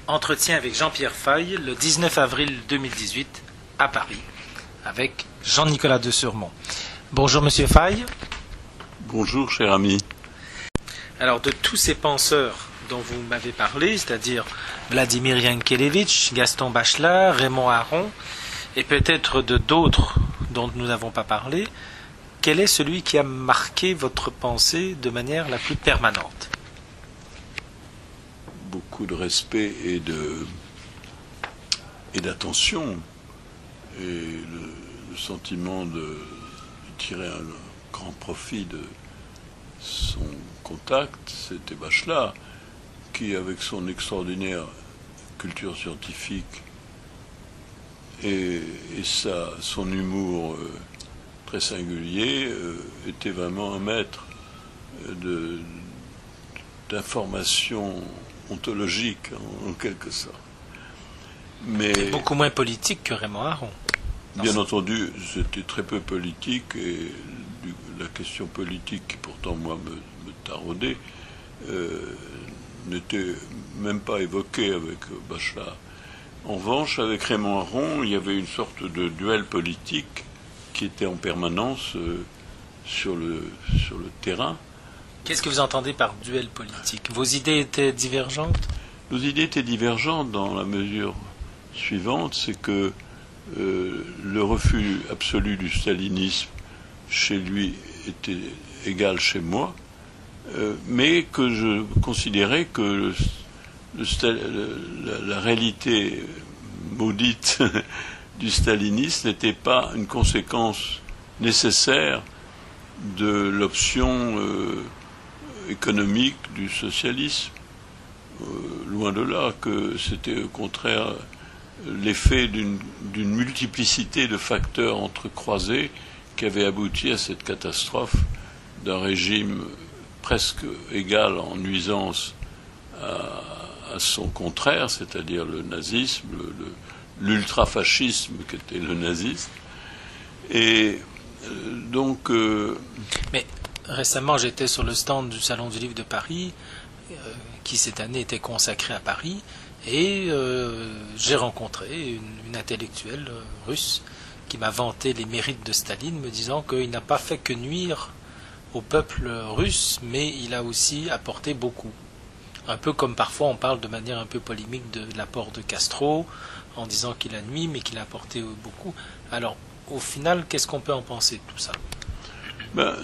Entretien avec Jean-Pierre Faye, le 19 avril 2018, à Paris, avec Jean-Nicolas de Surmont. Bonjour Monsieur Faye. Bonjour cher ami. Alors de tous ces penseurs dont vous m'avez parlé, c'est-à-dire Vladimir Yankelevitch, Gaston Bachelard, Raymond Aron, et peut-être de d'autres dont nous n'avons pas parlé, quel est celui qui a marqué votre pensée de manière la plus permanente? Beaucoup de respect et d'attention, et le sentiment de tirer un grand profit de son contact, c'était Bachelard, qui, avec son extraordinaire culture scientifique et son humour très singulier, était vraiment un maître d'information ontologique, en quelque sorte. Mais beaucoup moins politique que Raymond Aron. Bien entendu, c'était très peu politique, et la question politique, qui pourtant, moi, me taraudait, n'était même pas évoquée avec Bachelard. En revanche, avec Raymond Aron, il y avait une sorte de duel politique qui était en permanence sur le terrain. Qu'est-ce que vous entendez par duel politique? Vos idées étaient divergentes? Nos idées étaient divergentes dans la mesure suivante, c'est que le refus absolu du stalinisme chez lui était égal chez moi, mais que je considérais que la réalité maudite du stalinisme n'était pas une conséquence nécessaire de l'option économique du socialisme. Loin de là, que c'était au contraire l'effet d'une multiplicité de facteurs entrecroisés qui avait abouti à cette catastrophe d'un régime presque égal en nuisance à son contraire, c'est-à-dire le nazisme, l'ultrafascisme qu'était le nazisme. Et donc... Mais récemment, j'étais sur le stand du Salon du Livre de Paris, qui cette année était consacré à Paris, et j'ai rencontré une intellectuelle russe qui m'a vanté les mérites de Staline, me disant qu'il n'a pas fait que nuire au peuple russe, mais il a aussi apporté beaucoup. Un peu comme parfois on parle de manière un peu polémique de l'apport de Castro, en disant qu'il a nui, mais qu'il a apporté beaucoup. Alors, au final, qu'est-ce qu'on peut en penser de tout ça?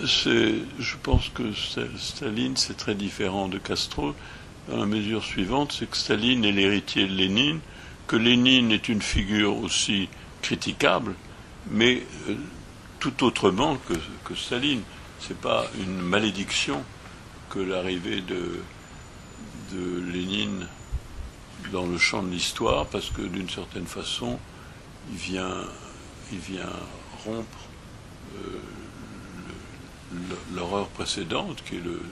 Je pense que Staline, c'est très différent de Castro, dans la mesure suivante, c'est que Staline est l'héritier de Lénine, que Lénine est une figure aussi critiquable, mais tout autrement que Staline. C'est pas une malédiction que l'arrivée de Lénine dans le champ de l'histoire, parce que d'une certaine façon, il vient rompre l'horreur précédente, qui est le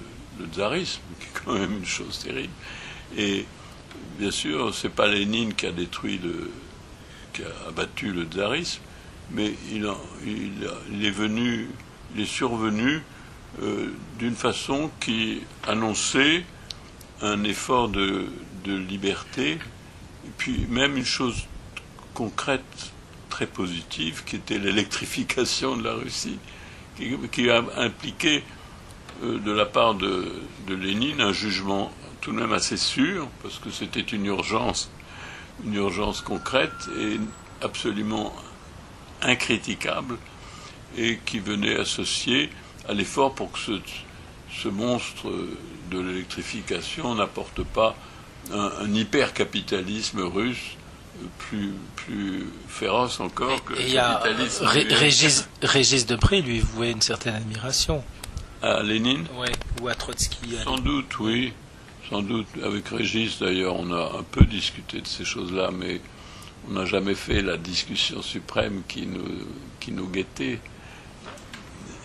tsarisme, qui est quand même une chose terrible. Et bien sûr, c'est pas Lénine qui a qui a abattu le tsarisme, mais il est survenu d'une façon qui annonçait un effort de liberté, et puis même une chose concrète très positive, qui était l'électrification de la Russie, qui a impliqué de la part de Lénine un jugement tout de même assez sûr, parce que c'était une urgence concrète et absolument incritiquable, et qui venait associer à l'effort pour que ce monstre de l'électrification n'apporte pas un hypercapitalisme russe plus féroce encore que le capitalisme. Régis Debray lui vouait une certaine admiration. À Lénine? Ouais, ou à Trotsky. Sans doute, oui. Sans doute. Avec Régis, d'ailleurs, on a un peu discuté de ces choses-là, mais on n'a jamais fait la discussion suprême qui nous guettait.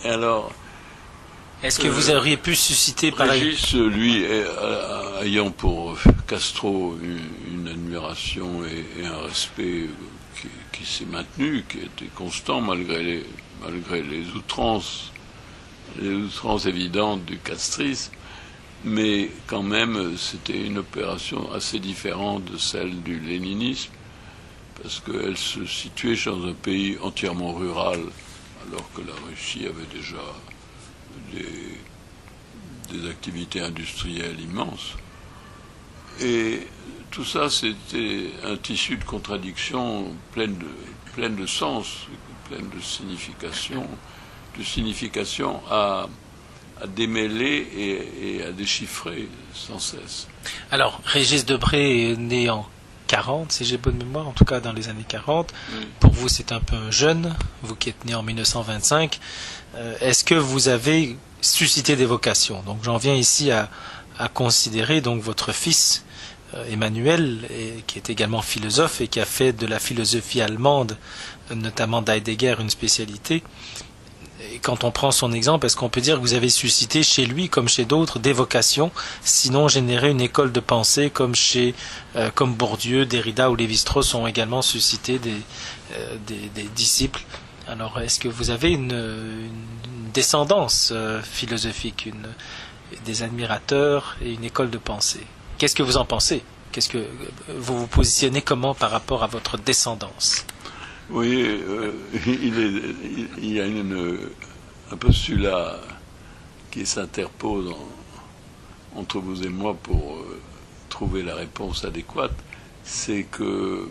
Et alors... Est-ce que vous auriez pu susciter par Régis, lui, ayant pour Castro une admiration et un respect qui s'est maintenu, qui était constant malgré les outrances évidentes du castrisme, mais quand même c'était une opération assez différente de celle du léninisme, parce qu'elle se situait dans un pays entièrement rural, alors que la Russie avait déjà des activités industrielles immenses. Et tout ça, c'était un tissu de contradictions pleine de sens, pleine de signification à démêler et à déchiffrer sans cesse. Alors, Régis Debray est né en 40, si j'ai bonne mémoire, en tout cas dans les années 40. Oui. Pour vous, c'est un peu un jeune, vous qui êtes né en 1925. Est-ce que vous avez suscité des vocations? Donc j'en viens ici à considérer donc votre fils, Emmanuel, qui est également philosophe et qui a fait de la philosophie allemande, notamment d'Heidegger, une spécialité. Et quand on prend son exemple, est-ce qu'on peut dire que vous avez suscité chez lui, comme chez d'autres, des vocations, sinon généré une école de pensée comme Bourdieu, Derrida ou Lévi-Strauss ont également suscité des disciples? Alors, est-ce que vous avez une descendance philosophique, des admirateurs et une école de pensée? Qu'est-ce que vous en pensez? Qu'est-ce que vous vous positionnez comment par rapport à votre descendance? Oui, il y a un postulat qui s'interpose entre vous et moi pour trouver la réponse adéquate. C'est que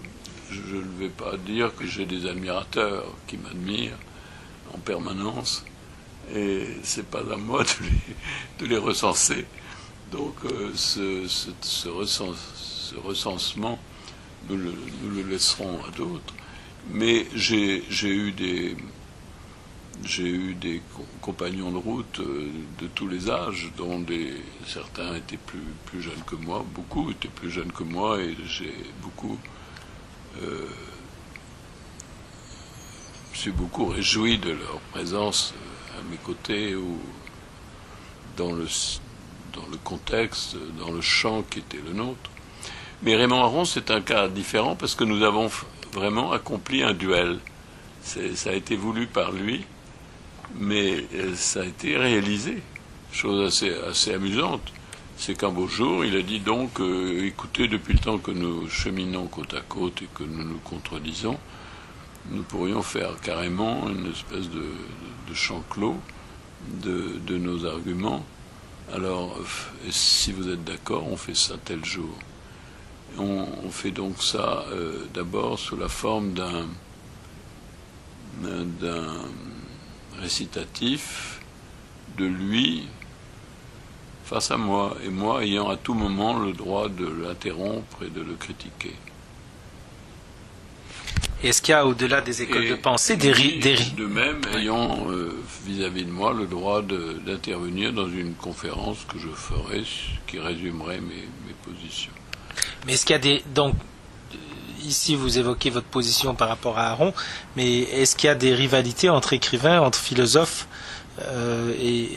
je ne vais pas dire que j'ai des admirateurs qui m'admirent en permanence, et c'est pas à moi de les recenser. Donc ce recensement, nous le laisserons à d'autres. Mais j'ai eu des compagnons de route de tous les âges, dont certains étaient plus jeunes que moi, beaucoup étaient plus jeunes que moi, et je suis beaucoup réjoui de leur présence à mes côtés ou dans le contexte, dans le champ qui était le nôtre. Mais Raymond Aron, c'est un cas différent parce que nous avons vraiment accompli un duel. Ça a été voulu par lui, mais ça a été réalisé. Chose assez amusante. C'est qu'un beau jour, il a dit donc, écoutez, depuis le temps que nous cheminons côte à côte et que nous nous contredisons, nous pourrions faire carrément une espèce de champ clos de nos arguments. Alors, si vous êtes d'accord, on fait ça tel jour. On fait donc ça d'abord sous la forme d'un récitatif de lui face à moi, et moi ayant à tout moment le droit de l'interrompre et de le critiquer. Est-ce qu'il y a, au-delà des écoles de pensée, des de même, ayant vis-à-vis de moi le droit d'intervenir dans une conférence que je ferai, qui résumerait mes positions. Mais est-ce qu'il y a donc, ici vous évoquez votre position par rapport à Aron, mais est-ce qu'il y a des rivalités entre écrivains, entre philosophes, et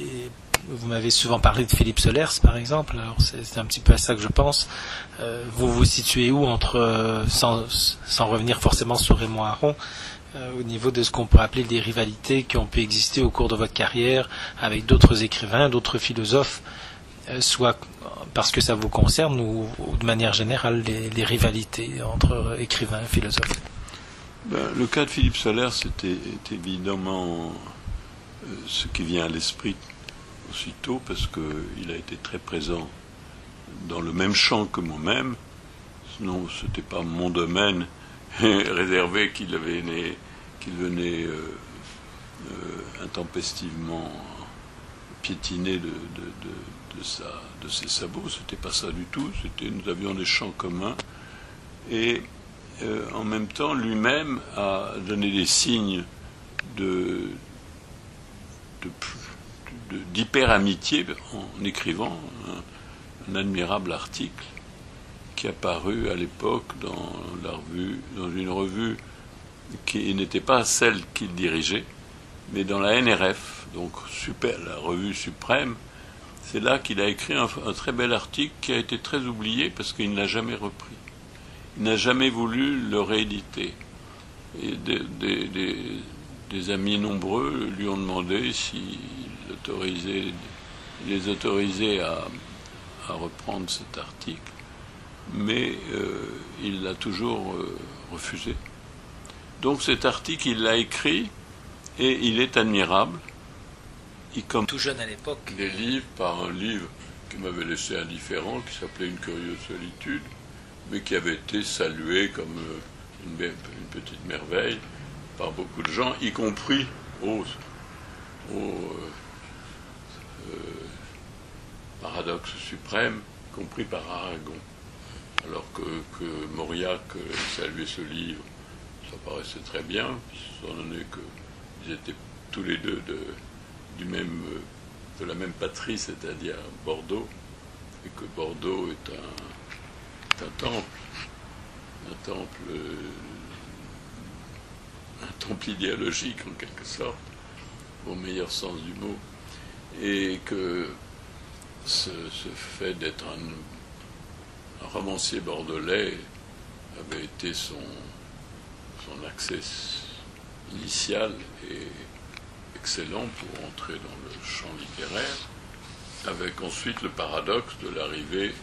vous m'avez souvent parlé de Philippe Solers, par exemple, alors c'est un petit peu à ça que je pense. Vous vous situez où sans revenir forcément sur Raymond Aron, au niveau de ce qu'on pourrait appeler des rivalités qui ont pu exister au cours de votre carrière avec d'autres écrivains, d'autres philosophes, soit parce que ça vous concerne ou de manière générale les rivalités entre écrivains et philosophes? Le cas de Philippe Solers, c'était évidemment ce qui vient à l'esprit aussitôt, parce qu'il a été très présent dans le même champ que moi-même. Sinon, ce n'était pas mon domaine réservé qu'il venait intempestivement piétiner de ses sabots. C'était pas ça du tout. Nous avions des champs communs, et en même temps, lui-même a donné des signes d'hyper-amitié en écrivant un admirable article qui a paru à l'époque dans une revue qui n'était pas celle qu'il dirigeait, mais dans la NRF, donc la revue suprême. C'est là qu'il a écrit un très bel article qui a été très oublié parce qu'il ne l'a jamais repris. Il n'a jamais voulu le rééditer. Et des amis nombreux lui ont demandé s'il les autorisait à reprendre cet article, mais il l'a toujours refusé. Donc cet article, il l'a écrit et il est admirable. Comme tout jeune à l'époque. Des livres par un livre qui m'avait laissé indifférent, qui s'appelait Une curieuse solitude, mais qui avait été salué comme une petite merveille par beaucoup de gens, y compris au paradoxe suprême, y compris par Aragon. Alors que Mauriac saluait ce livre, ça paraissait très bien, étant donné qu'ils étaient tous les deux de la même patrie, c'est-à-dire Bordeaux, et que Bordeaux est un temple idéologique en quelque sorte, au meilleur sens du mot, et que ce fait d'être un romancier bordelais avait été son accès initial et excellent pour entrer dans le champ littéraire, avec ensuite le paradoxe de l'arrivée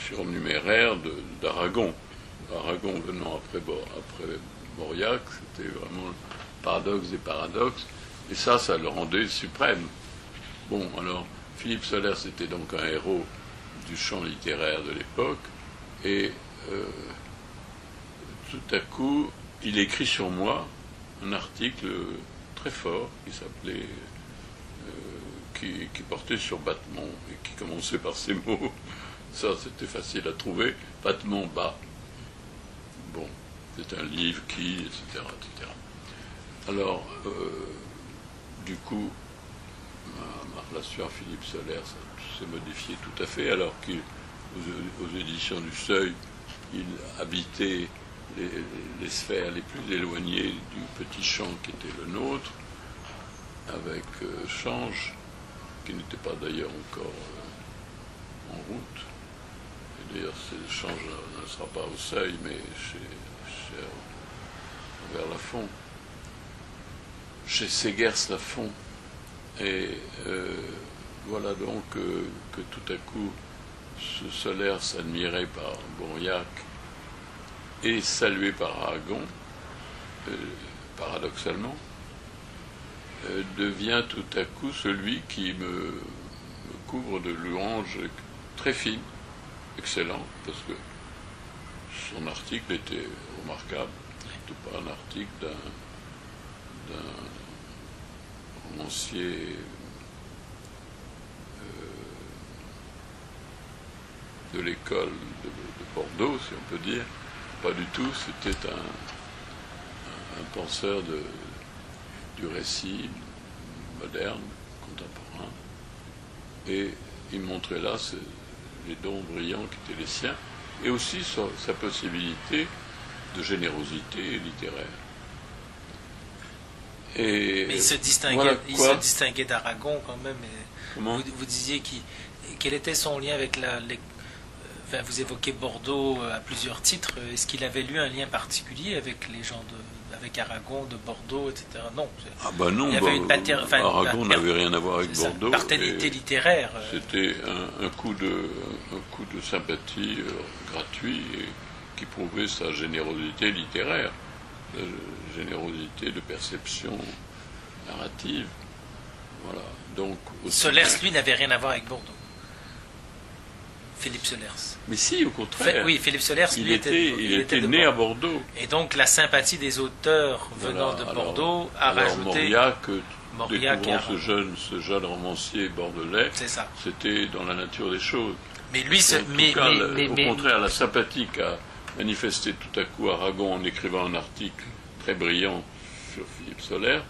surnuméraire d'Aragon. Aragon venant après Mauriac, c'était vraiment le paradoxe des paradoxes, et ça le rendait suprême. Bon, alors, Philippe Solers était donc un héros du champ littéraire de l'époque, et tout à coup, il écrit sur moi un article très fort qui s'appelait qui portait sur battement et qui commençait par ces mots. Ça, c'était facile à trouver. Battement bas. Bon, c'est un livre qui, etc., etc. Alors, du coup, ma relation à Philippe Solers s'est modifiée tout à fait, alors qu'aux éditions du Seuil, il habitait les sphères les plus éloignées du petit champ qui était le nôtre, avec Change, qui n'était pas d'ailleurs encore en route. Et d'ailleurs, Change ne sera pas au Seuil, mais vers Lafont, chez Ségers-Lafont. Et voilà donc que tout à coup, ce Solers, admiré par Mauriac et salué par Aragon, paradoxalement, devient tout à coup celui qui me couvre de louanges très fines, excellentes, parce que son article était remarquable, surtout pas un article d'un romancier de l'école de Bordeaux, si on peut dire. Pas du tout, c'était un penseur du récit moderne, contemporain, et il montrait là les dons brillants qui étaient les siens, et aussi sa possibilité de générosité littéraire. Mais il se distinguait d'Aragon quand même. Vous disiez quel était son lien avec vous évoquez Bordeaux à plusieurs titres. Est-ce qu'il avait lu un lien particulier avec les gens avec Aragon, de Bordeaux, etc. Non. Ah ben non, Aragon n'avait rien à voir avec Bordeaux. Paternité littéraire. C'était un coup de sympathie gratuit et qui prouvait sa générosité littéraire, sa générosité de perception narrative. Voilà. Donc, Solers, lui, n'avait rien à voir avec Bordeaux. Philippe Solers. Mais si, au contraire. Oui, Philippe Solers, il était né à Bordeaux. Et donc la sympathie des auteurs venant de Bordeaux a rajouté... Mauriac, découvrant ce jeune romancier bordelais, c'était dans la nature des choses. Mais lui, au contraire, la sympathie qu'a manifesté tout à coup Aragon en écrivant un article très brillant sur Philippe Solers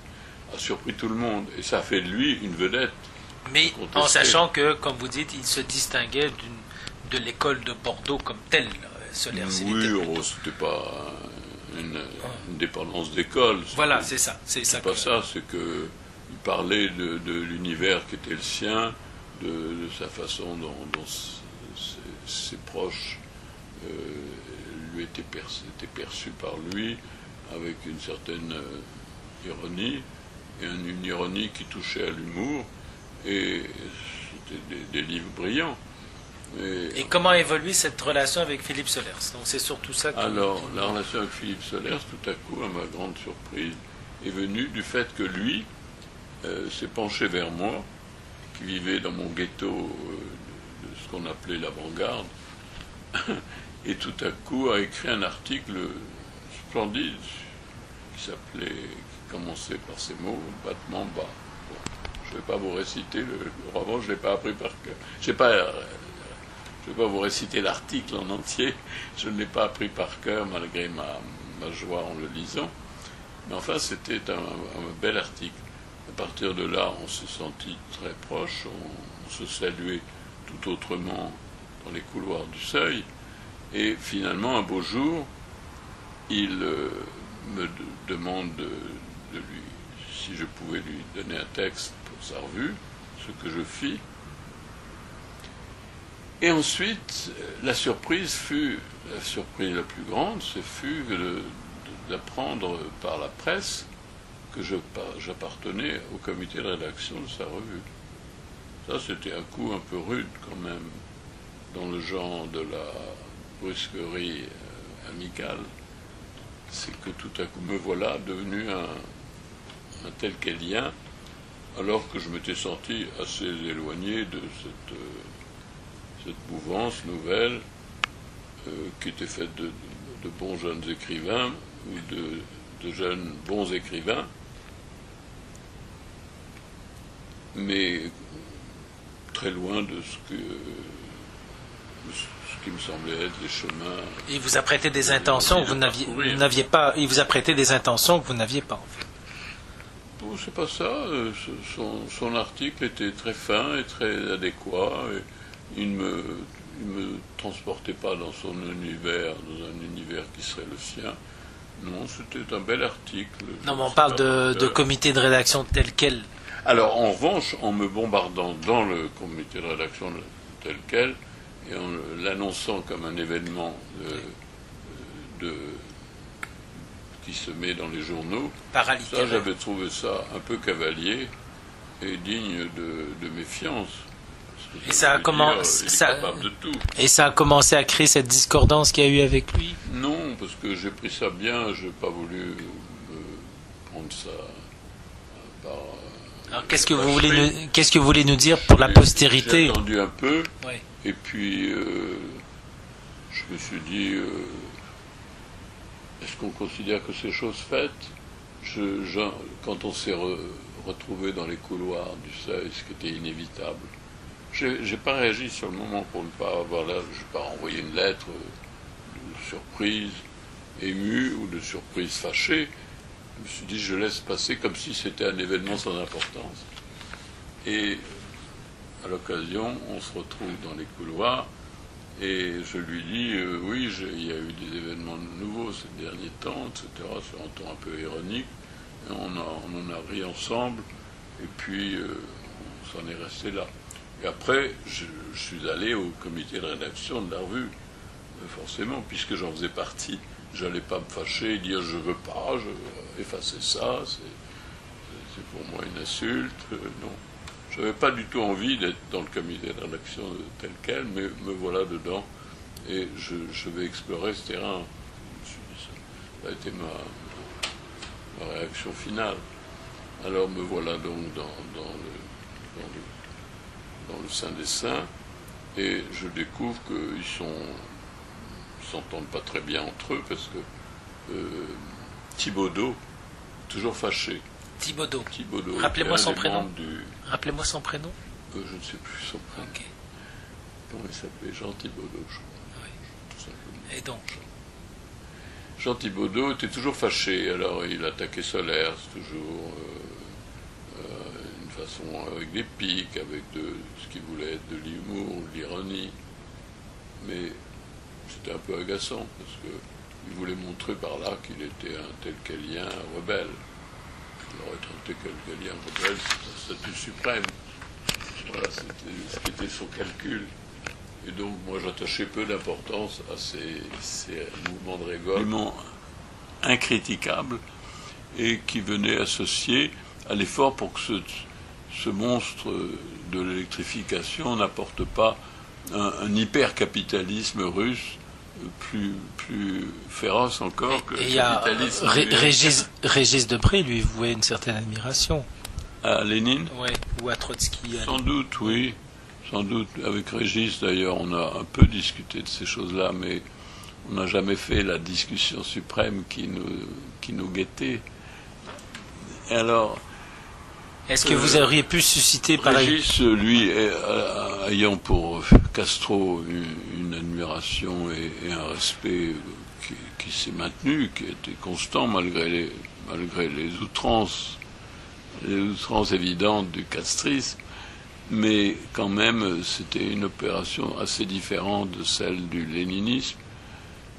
a surpris tout le monde. Et ça a fait de lui une vedette. Mais en sachant que, comme vous dites, il se distinguait de l'école de Bordeaux comme telle, Solers. Oui, c'était pas une dépendance d'école. Voilà, c'est ça. C'est pas ça, c'est qu'il parlait de l'univers qui était le sien, de sa façon dont ses proches lui étaient perçus par lui, avec une certaine ironie, et une ironie qui touchait à l'humour, et c'était des livres brillants. Et comment a évolué cette relation avec Philippe Solers? Donc c'est surtout ça que... Alors, la relation avec Philippe Solers, tout à coup, à ma grande surprise, est venue du fait que lui s'est penché vers moi, qui vivait dans mon ghetto de ce qu'on appelait l'avant-garde, et tout à coup a écrit un article splendide qui commençait par ces mots, battement bas. Bon, je ne vais pas vous réciter le roman, je ne l'ai pas appris par cœur. Je ne vais pas vous réciter l'article en entier, je ne l'ai pas appris par cœur malgré ma joie en le lisant. Mais enfin, c'était un bel article. À partir de là, on s'est sentis très proches, on se saluait tout autrement dans les couloirs du Seuil. Et finalement, un beau jour, il me demande si je pouvais lui donner un texte pour sa revue, ce que je fis. Et ensuite, la surprise la plus grande, ce fut d'apprendre par la presse que j'appartenais au comité de rédaction de sa revue. Ça, c'était un coup un peu rude quand même, dans le genre de la brusquerie amicale. C'est que tout à coup, me voilà devenu un tel quel lien, alors que je m'étais senti assez éloigné de cette mouvance nouvelle qui était faite de bons jeunes écrivains ou de jeunes bons écrivains, mais très loin de ce qui me semblait être les chemins. Il vous a prêté des intentions que vous n'aviez pas. Il vous a prêté des intentions que vous n'aviez pas, en fait. Bon, c'est pas ça. Son article était très fin et très adéquat. Et il me transportait pas dans son univers, dans un univers qui serait le sien. Non, c'était un bel article. Non, mais on parle de comité de rédaction tel quel. Alors, en revanche, en me bombardant dans le comité de rédaction tel quel, et en l'annonçant comme un événement qui se met dans les journaux, ça, j'avais trouvé ça un peu cavalier et digne de méfiance. Et ça a commencé à créer cette discordance qu'il y a eu avec lui? Non, parce que j'ai pris ça bien, je n'ai pas voulu prendre ça par... Alors qu'est-ce que vous voulez nous dire pour la postérité? J'ai attendu un peu, oui. Et puis je me suis dit, est-ce qu'on considère que c'est chose faite? Quand on s'est retrouvé dans les couloirs du Seuil, ce qui était inévitable, j'ai pas réagi sur le moment pour ne pas avoir là, je n'ai pas envoyé une lettre de surprise émue ou de surprise fâchée. Je me suis dit, je laisse passer comme si c'était un événement sans importance. Et à l'occasion, on se retrouve dans les couloirs et je lui dis, oui, il y a eu des événements nouveaux ces derniers temps, etc., sur un ton un peu ironique. Et on en a ri ensemble et puis on s'en est resté là. Et après, je suis allé au comité de rédaction de la revue, forcément, puisque j'en faisais partie. Je n'allais pas me fâcher et dire je veux pas, je veux effacer ça, c'est pour moi une insulte. Non, je n'avais pas du tout envie d'être dans le comité de rédaction tel quel, mais me voilà dedans et je vais explorer ce terrain. Je me suis dit, ça a été ma réaction finale. Alors me voilà donc dans le Saint des Saints et je découvre qu'ils s'entendent pas très bien entre eux parce que Thibaudeau, toujours fâché. Thibaudeau. Rappelez-moi son prénom. Rappelez-moi son prénom. Je ne sais plus son prénom. Okay. Comment il s'appelait? Jean Thibaudeau, je crois. Oui. Tout simplement. Et donc Jean Thibaudeau était toujours fâché. Alors il attaquait Solers, toujours une façon avec des piques, avec ce qui voulait être de l'humour, de l'ironie. Mais c'était un peu agaçant parce qu'il voulait montrer par là qu'il était un tel quelien rebelle. Alors être un tel quelien rebelle, c'est un statut suprême. Voilà, c'était ce qui était son calcul. Et donc moi j'attachais peu d'importance à ces mouvements de révolte incriticables et qui venaient associer à l'effort pour que ce monstre de l'électrification n'apporte pas un hyper-capitalisme russe plus féroce encore que le capitalisme Régis Debray lui vouait une certaine admiration. À Lénine? Ouais, ou à Trotsky. Sans doute, oui. Sans doute. Avec Régis, d'ailleurs, on a un peu discuté de ces choses-là, mais on n'a jamais fait la discussion suprême qui nous guettait. Et alors... Est-ce que vous auriez pu susciter par Régis, lui, ayant pour Castro une admiration et un respect qui s'est maintenu, qui était constant malgré les outrances évidentes du castrisme, mais quand même c'était une opération assez différente de celle du léninisme,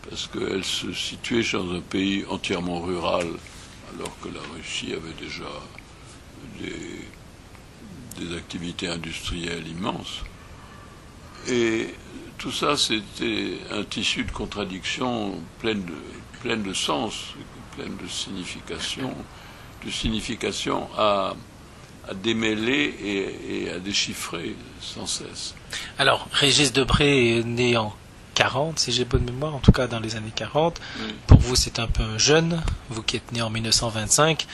parce qu'elle se situait dans un pays entièrement rural, alors que la Russie avait déjà des activités industrielles immenses. Et tout ça, c'était un tissu de contradictions pleine de sens, pleine de signification à démêler et à déchiffrer sans cesse. Alors, Régis Debray est né en 40, si j'ai bonne mémoire, en tout cas dans les années 40. Oui. Pour vous, c'est un peu jeune, vous qui êtes né en 1925.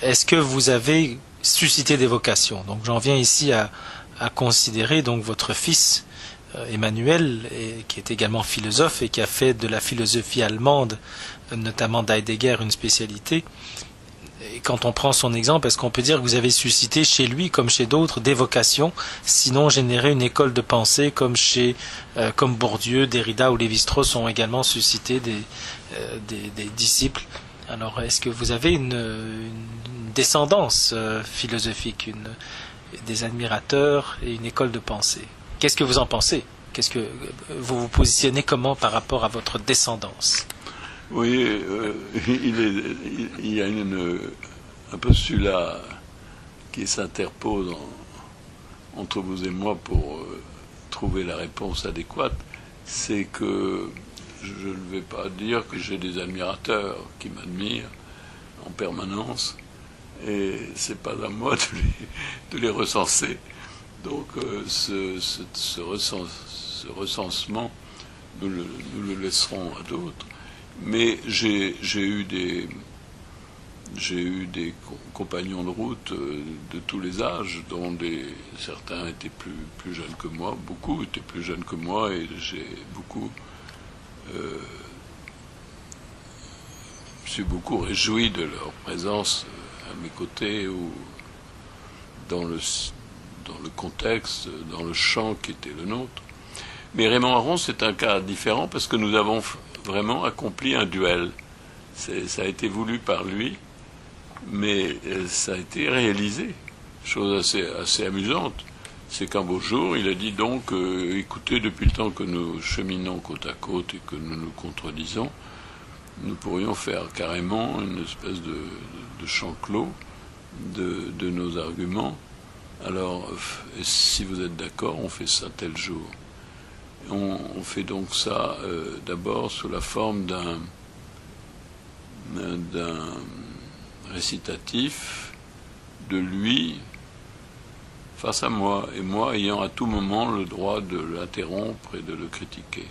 Est-ce que vous avez suscité des vocations? Donc j'en viens ici à considérer donc votre fils Emmanuel, qui est également philosophe et qui a fait de la philosophie allemande, notamment d'Heidegger, une spécialité. Et quand on prend son exemple, est-ce qu'on peut dire que vous avez suscité chez lui, comme chez d'autres, des vocations, sinon généré une école de pensée comme comme Bourdieu, Derrida ou Lévi-Strauss ont également suscité des disciples? Alors, est-ce que vous avez une descendance philosophique, des admirateurs et une école de pensée? Qu'est-ce que vous en pensez? Qu'est-ce que vous vous positionnez comment par rapport à votre descendance? Oui, il y a un postulat qui s'interpose entre vous et moi pour trouver la réponse adéquate. C'est que je ne vais pas dire que j'ai des admirateurs qui m'admirent en permanence, et c'est pas à moi de les recenser. Donc ce recensement, nous le laisserons à d'autres. Mais j'ai eu des compagnons de route de tous les âges, dont certains étaient plus jeunes que moi, beaucoup étaient plus jeunes que moi, et j'ai suis beaucoup réjoui de leur présence à mes côtés ou dans le contexte, dans le champ qui était le nôtre. Mais Raymond Aron, c'est un cas différent parce que nous avons vraiment accompli un duel. Ça a été voulu par lui, mais ça a été réalisé. Chose assez amusante. C'est qu'un beau jour, il a dit donc, écoutez, depuis le temps que nous cheminons côte à côte et que nous nous contredisons, nous pourrions faire carrément une espèce de champ clos de nos arguments. Alors, si vous êtes d'accord, on fait ça tel jour. On fait donc ça d'abord sous la forme d'un récitatif de lui face à moi, et moi ayant à tout moment le droit de l'interrompre et de le critiquer.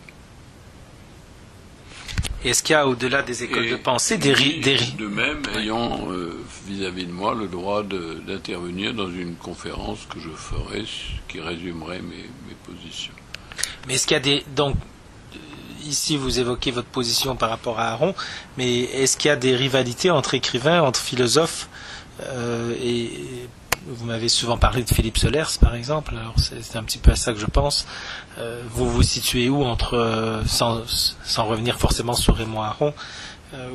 Est-ce qu'il y a, au-delà des écoles de pensée, de même ayant vis-à-vis de moi le droit d'intervenir dans une conférence que je ferai, qui résumerait mes positions. Mais est-ce qu'il y a donc, ici vous évoquez votre position par rapport à Aron, mais est-ce qu'il y a des rivalités entre écrivains, entre philosophes, et vous m'avez souvent parlé de Philippe Solers, par exemple, alors c'est un petit peu à ça que je pense. Vous vous situez où sans revenir forcément sur Raymond Aron,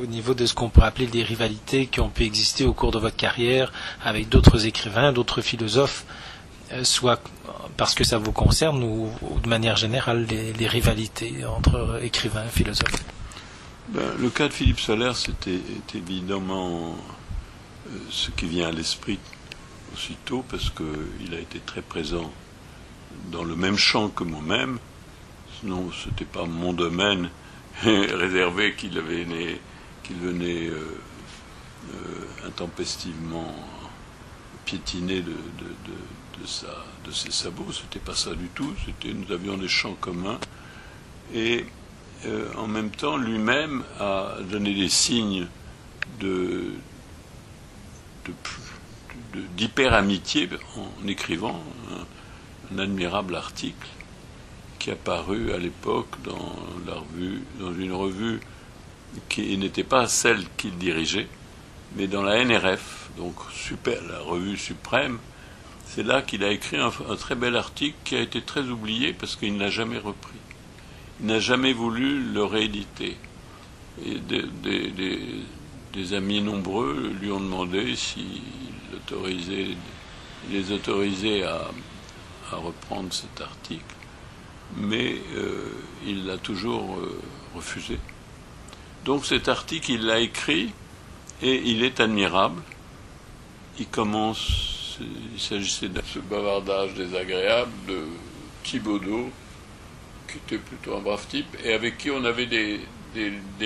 au niveau de ce qu'on peut appeler des rivalités qui ont pu exister au cours de votre carrière avec d'autres écrivains, d'autres philosophes, soit parce que ça vous concerne ou de manière générale les rivalités entre écrivains et philosophes? Le cas de Philippe Solers est évidemment ce qui vient à l'esprit aussitôt, parce qu'il a été très présent dans le même champ que moi-même. Sinon, ce n'était pas mon domaine réservé qu'il venait intempestivement piétiner de ses sabots. C'était pas ça du tout. Nous avions des champs communs. Et en même temps, lui-même a donné des signes d'hyper-amitié en écrivant un admirable article qui a paru à l'époque dans une revue qui n'était pas celle qu'il dirigeait, mais dans la NRF, donc la revue suprême. C'est là qu'il a écrit un très bel article qui a été très oublié parce qu'il ne l'a jamais repris. Il n'a jamais voulu le rééditer. Et des amis nombreux lui ont demandé s'il les autorisait à reprendre cet article, mais il l'a toujours refusé. Donc cet article, il l'a écrit et il est admirable. Il s'agissait de ce bavardage désagréable de Thibaudeau, qui était plutôt un brave type, et avec qui on avait des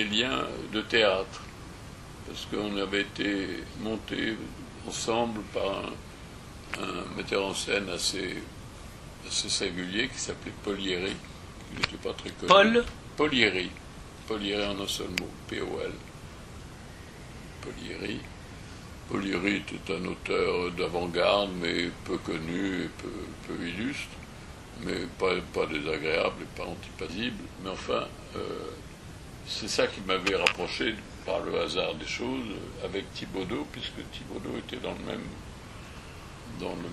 liens de théâtre, parce qu'on avait été montés ensemble par un metteur en scène assez singulier qui s'appelait Polieri. Il n'était pas très connu. Polieri. Polieri en un seul mot, P-O-L. Polieri. Polieri était un auteur d'avant-garde, mais peu connu et peu illustre, mais pas désagréable et pas antipasible. Mais enfin, c'est ça qui m'avait rapproché par le hasard des choses avec Thibaudeau, puisque Thibaudeau était dans le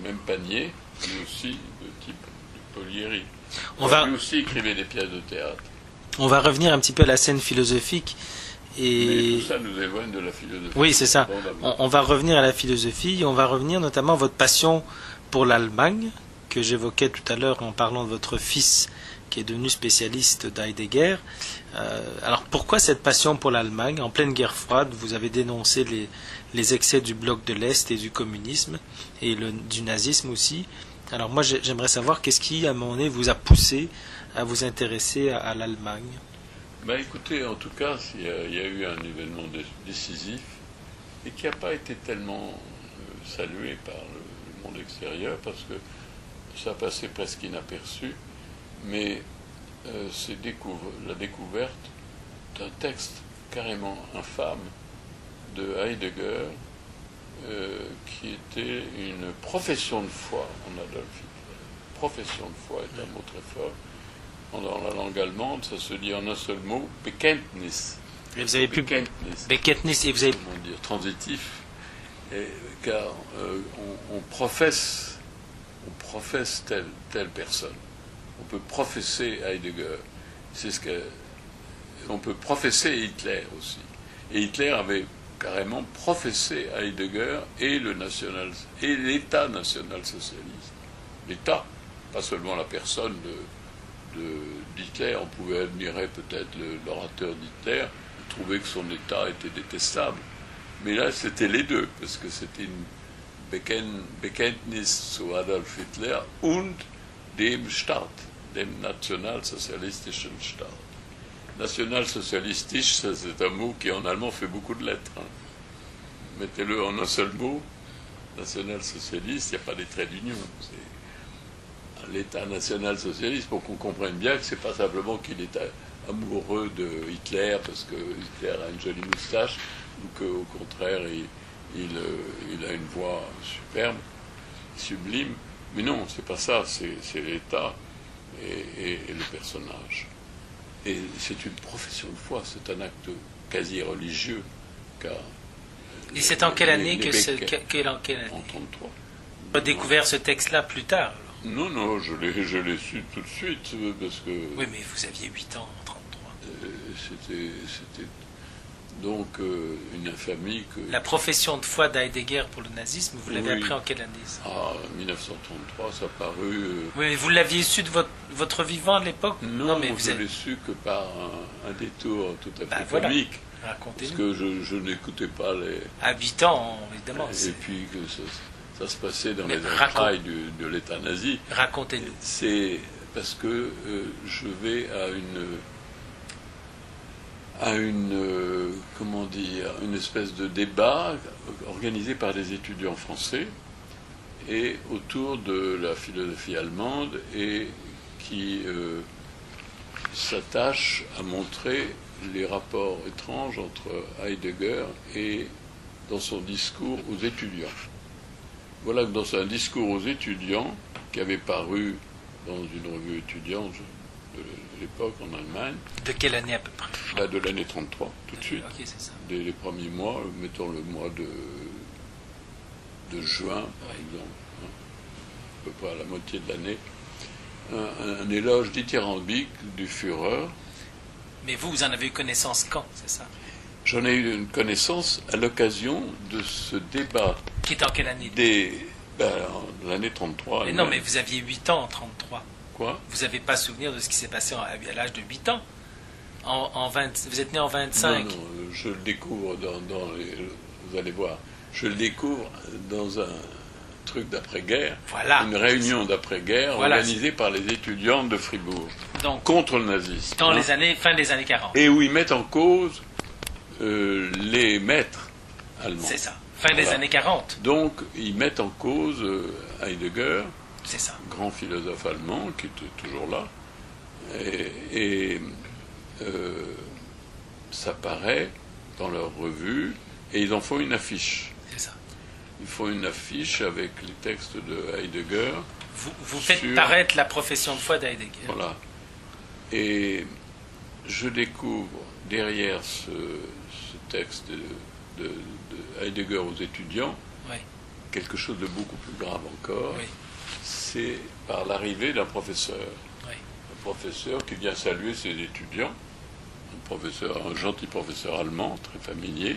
même panier, lui aussi de type de Polieri. Lui aussi écrivait des pièces de théâtre. On va revenir un petit peu à la scène philosophique. Mais tout ça nous éloigne de la philosophie. Oui, c'est ça. On va revenir à la philosophie, on va revenir notamment à votre passion pour l'Allemagne, que j'évoquais tout à l'heure en parlant de votre fils, qui est devenu spécialiste d'Heidegger. Alors pourquoi cette passion pour l'Allemagne? En pleine guerre froide, vous avez dénoncé les excès du bloc de l'Est et du communisme, et du nazisme aussi. Alors moi j'aimerais savoir qu'est-ce qui, à un moment donné, vous a poussé à vous intéresser à l'Allemagne? Écoutez, en tout cas, il y a eu un événement décisif et qui n'a pas été tellement salué par le monde extérieur parce que ça passait presque inaperçu, mais c'est la découverte d'un texte carrément infâme de Heidegger qui était une profession de foi en Adolf Hitler. Profession de foi est un mot très fort. Dans la langue allemande, ça se dit en un seul mot, Bekenntnis. Et vous avez Bekenntnis, et vous avez... Comment dire, transitif, car on professe telle personne. On peut professer Heidegger. On peut professer Hitler aussi. Et Hitler avait carrément professé Heidegger et l'État national-socialiste. L'État, pas seulement la personne d'Hitler. On pouvait admirer peut-être l'orateur d'Hitler, trouver que son État était détestable. Mais là, c'était les deux, parce que c'était une Bekenntnis zu Adolf Hitler und dem Staat, dem nationalsozialistischen Staat. National-socialistisch, c'est un mot qui en allemand fait beaucoup de lettres. Mettez-le en un seul mot, national-socialiste, il n'y a pas des traits d'union. C'est l'État national-socialiste, pour qu'on comprenne bien que ce n'est pas simplement qu'il est amoureux de Hitler parce que Hitler a une jolie moustache, ou qu'au contraire il a une voix superbe, sublime. Mais non, c'est pas ça, c'est l'État et le personnage. Et c'est une profession de foi, c'est un acte quasi religieux, car... Et c'est en quelle année En 1933. Vous avez découvert ce texte-là plus tard? Non, je l'ai su tout de suite, parce que... Oui, mais vous aviez 8 ans en 1933. C'était donc une infamie que... La profession de foi d'Heidegger pour le nazisme, vous l'avez appris en quelle année? 1933, ça a paru... Oui, vous l'aviez su de votre vivant à l'époque? Non, mais je l'ai su que par un détour tout à fait comique. Parce que je n'écoutais pas les... À 8 ans, évidemment. Et puis que ça se passait dans les entrailles de l'État nazi. Racontez-nous. C'est parce que je vais à une espèce de débat organisé par des étudiants français et autour de la philosophie allemande et qui s'attache à montrer les rapports étranges entre Heidegger et dans son discours aux étudiants. Voilà que dans un discours aux étudiants qui avait paru dans une revue étudiante de l'époque en Allemagne. De quelle année à peu près? De l'année 33, tout de suite. Okay, c'est ça. Dès les premiers mois, mettons le mois de juin, par exemple, à peu près à la moitié de l'année, un éloge dithyrambique du Führer. Mais vous en avez eu connaissance quand, c'est ça? J'en ai eu une connaissance à l'occasion de ce débat. Qui est en quelle année? L'année 33. Mais non, mais vous aviez 8 ans en 33. Quoi? Vous n'avez pas souvenir de ce qui s'est passé à l'âge de 8 ans? Vous êtes né en 25. Non, je le découvre vous allez voir, je le découvre dans un truc d'après-guerre, une réunion d'après-guerre organisée par les étudiants de Fribourg, donc, contre le nazisme. Dans les années, fin des années 40. Et où ils mettent en cause les maîtres allemands. C'est ça, fin des années 40. Donc, ils mettent en cause Heidegger, c'est ça, grand philosophe allemand qui était toujours là, et ça paraît dans leur revue, et ils en font une affiche. C'est ça. Ils font une affiche avec les textes de Heidegger. Vous faites paraître la profession de foi d'Heidegger. Voilà. Et je découvre derrière ce texte de Heidegger aux étudiants quelque chose de beaucoup plus grave encore. Oui. C'est par l'arrivée d'un professeur. Oui. Un professeur qui vient saluer ses étudiants. Un gentil professeur allemand, très familier,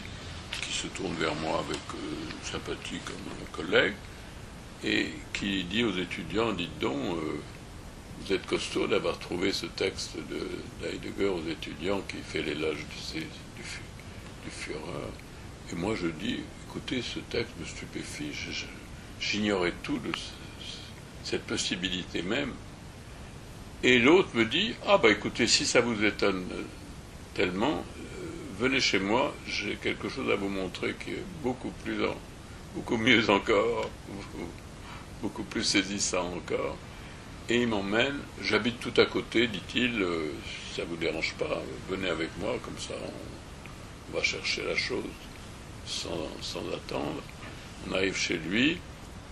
qui se tourne vers moi avec sympathie comme un collègue, et qui dit aux étudiants, dites donc, vous êtes costaud d'avoir trouvé ce texte d'Heidegger aux étudiants qui fait l'éloge du Führer. Et moi je dis, écoutez, ce texte me stupéfie, j'ignorais tout de cette possibilité même. Et l'autre me dit, écoutez, si ça vous étonne tellement, venez chez moi, j'ai quelque chose à vous montrer qui est beaucoup mieux encore, beaucoup plus saisissant encore. Et il m'emmène, j'habite tout à côté, dit-il, si ça ne vous dérange pas, venez avec moi, comme ça on va chercher la chose sans attendre. On arrive chez lui,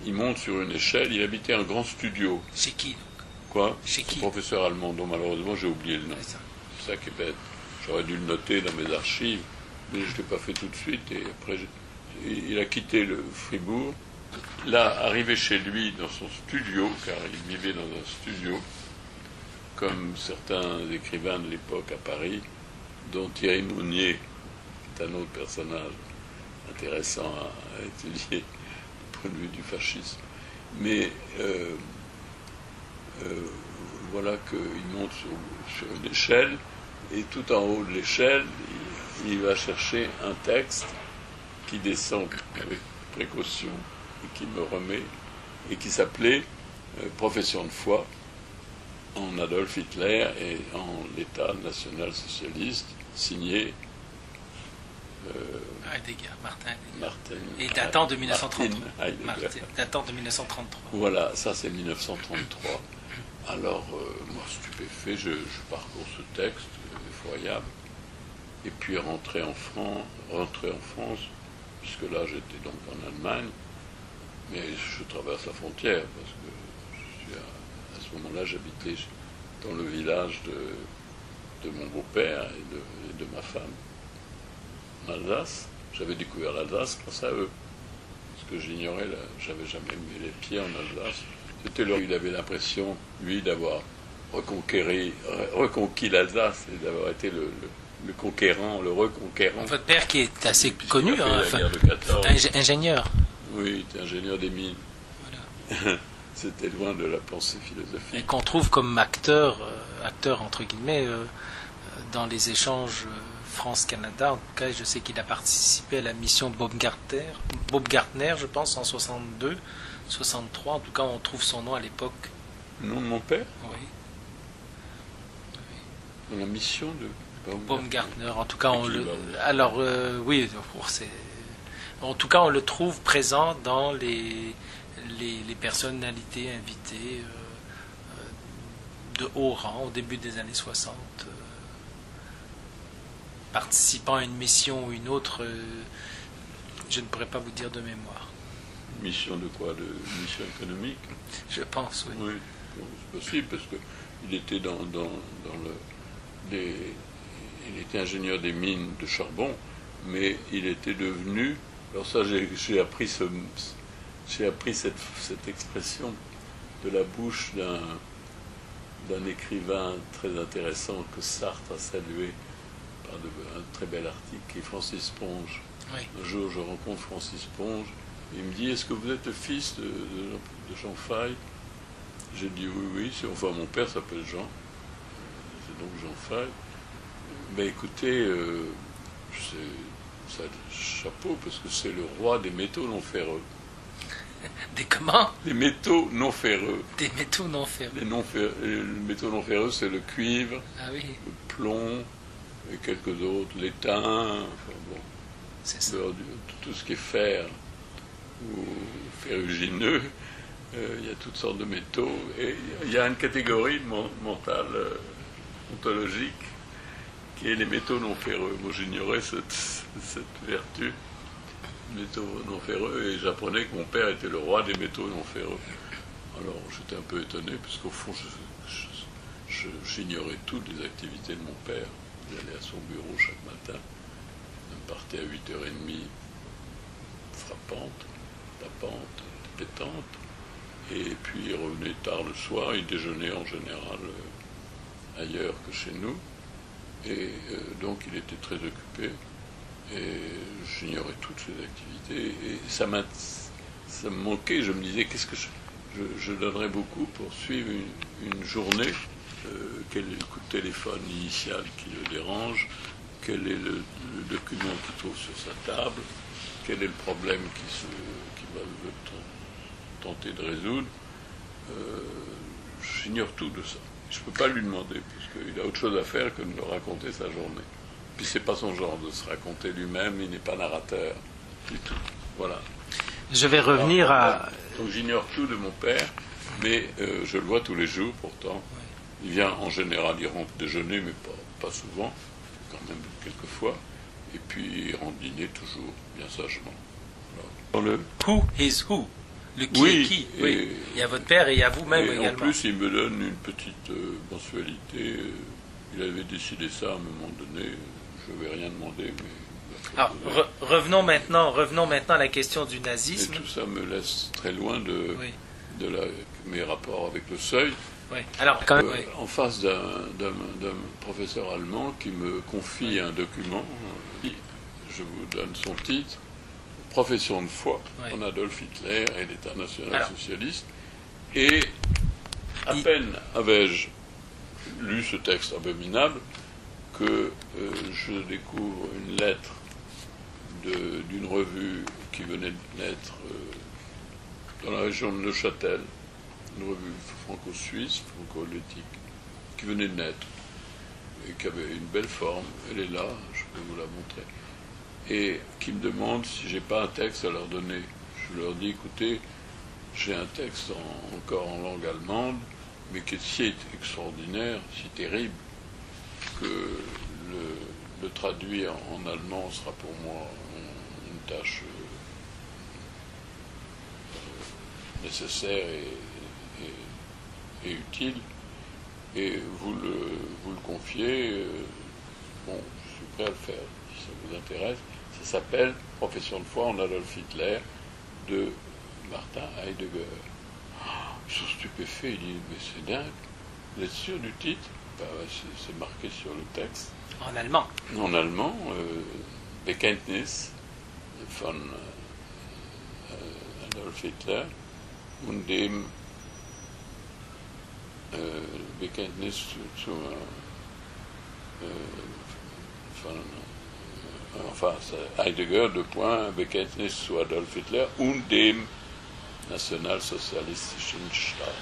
il monte sur une échelle, il habitait un grand studio. Chez qui? Quoi? Chez qui? Professeur allemand, dont malheureusement j'ai oublié le nom. C'est ça qui est bête. J'aurais dû le noter dans mes archives, mais je ne l'ai pas fait tout de suite. Et après, il a quitté le Fribourg. Là, arrivé chez lui dans son studio, car il vivait dans un studio, comme certains écrivains de l'époque à Paris, dont Thierry Mounier est un autre personnage intéressant à étudier du point de vue du fascisme. Mais voilà qu'il monte sur une échelle, et tout en haut de l'échelle, il va chercher un texte qui descend avec précaution et qui me remet, et qui s'appelait Profession de foi en Adolf Hitler et en l'État national-socialiste, signé Martin Heidegger. Et datant de 1933. Datant de 1933. Voilà, ça c'est 1933. Alors, moi stupéfait, je parcours ce texte effroyable, et puis rentrer en France, puisque là j'étais donc en Allemagne, mais je traverse la frontière, parce que à ce moment-là j'habitais dans le village de mon beau-père et de ma femme, en Alsace. J'avais découvert l'Alsace grâce à eux, parce que j'ignorais, j'avais jamais mis les pieds en Alsace. C'était là où il avait l'impression, lui, d'avoir reconquis l'Alsace et d'avoir été le conquérant, le reconquérant. Votre père qui est assez connu, ingénieur. Oui, il était ingénieur des mines. Voilà. C'était loin de la pensée philosophique. Et qu'on trouve comme acteur entre guillemets, dans les échanges France-Canada. En tout cas, je sais qu'il a participé à la mission Bob Gartner, je pense, en 62, 63. En tout cas, on trouve son nom à l'époque. Le nom de mon père? Oui. Dans la mission de Baumgartner, en tout cas, oui, c'est... En tout cas, on le trouve présent dans les personnalités invitées de haut rang au début des années 60, participant à une mission ou une autre, je ne pourrais pas vous dire de mémoire. Mission de quoi? De mission économique? Je pense, oui. Oui, c'est possible, parce qu'il était dans il était ingénieur des mines de charbon, mais il était devenu... Alors ça, j'ai appris cette expression de la bouche d'un écrivain très intéressant que Sartre a salué par un très bel article, qui est Francis Ponge. Oui. Un jour, je rencontre Francis Ponge, et il me dit: est-ce que vous êtes le fils de Jean Faye? J'ai dit oui, oui. Enfin, mon père s'appelle Jean, c'est donc Jean Faye. Mais écoutez, ça chapeau, parce que c'est le roi des métaux non ferreux. Des comment? Les métaux non ferreux. Des métaux non ferreux. Les métaux non ferreux, c'est le cuivre, ah, oui. le plomb et quelques autres, l'étain, enfin bon, c'est ça. Tout ce qui est fer ou ferrugineux. Il y a toutes sortes de métaux, et il y a une catégorie mentale, ontologique, qui est les métaux non ferreux. Moi, j'ignorais cette vertu, métaux non ferreux, et j'apprenais que mon père était le roi des métaux non ferreux. Alors, j'étais un peu étonné, parce qu'au fond, j'ignorais toutes les activités de mon père. J'allais à son bureau chaque matin, je partais à 8h30, frappante, tapante, pétante, et puis il revenait tard le soir, il déjeunait en général ailleurs que chez nous, et donc il était très occupé, et j'ignorais toutes ses activités, et ça me manquait. Je me disais, qu'est-ce que je donnerais beaucoup pour suivre une journée, quel est le coup de téléphone initial qui le dérange, quel est le document qu'il trouve sur sa table, quel est le problème qu'il va tenter de résoudre. J'ignore tout de ça. Je ne peux pas lui demander, puisqu'il a autre chose à faire que de me raconter sa journée. Puis c'est pas son genre de se raconter lui-même, il n'est pas narrateur du tout. Voilà. Je vais revenir Donc j'ignore tout de mon père, mais je le vois tous les jours pourtant. Il vient en général, il rentre déjeuner, mais pas souvent, quand même quelques fois. Et puis il rentre dîner toujours, bien sagement. Voilà. Who is who? Le qui est qui? Oui. Il y a votre père et il y a vous-même également. En plus, il me donne une petite mensualité. Il avait décidé ça à un moment donné. Je ne vais rien demander, mais... Alors, revenons maintenant à la question du nazisme. Et tout ça me laisse très loin de mes rapports avec le seuil. Oui. Alors, quand même, en face d'un professeur allemand qui me confie un document, je vous donne son titre, Profession de foi en Adolf Hitler et l'État national-socialiste. Et à peine avais-je lu ce texte abominable que je découvre une lettre d'une revue qui venait de naître dans la région de Neuchâtel, une revue franco-suisse, franco-helvétique, qui venait de naître et qui avait une belle forme. Elle est là, je peux vous la montrer. Et qui me demande si j'ai pas un texte à leur donner. Je leur dis, écoutez, j'ai un texte encore en langue allemande, mais qui est si extraordinaire, si terrible, que le traduire en allemand sera pour moi une tâche nécessaire et utile. Et vous le confiez, bon, je suis prêt à le faire, si ça vous intéresse. Ça s'appelle Profession de foi en Adolf Hitler de Martin Heidegger. Ils sont stupéfaits, ils disent, mais c'est dingue, vous êtes sûr du titre? C'est marqué sur le texte. En allemand. En allemand, Bekenntnis von Adolf Hitler und dem Bekenntnis enfin, Heidegger, Bekenntnis zu Adolf Hitler und dem nationalsozialistischen Staat.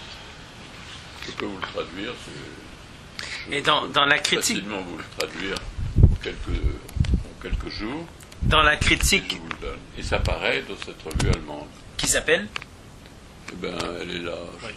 Je peux vous le traduire. Et dans la critique... facilement vous le traduire en quelques jours. Dans la Je critique vous le donne. Et ça paraît dans cette revue allemande. qui s'appelle, Eh bien, elle est là. Oui.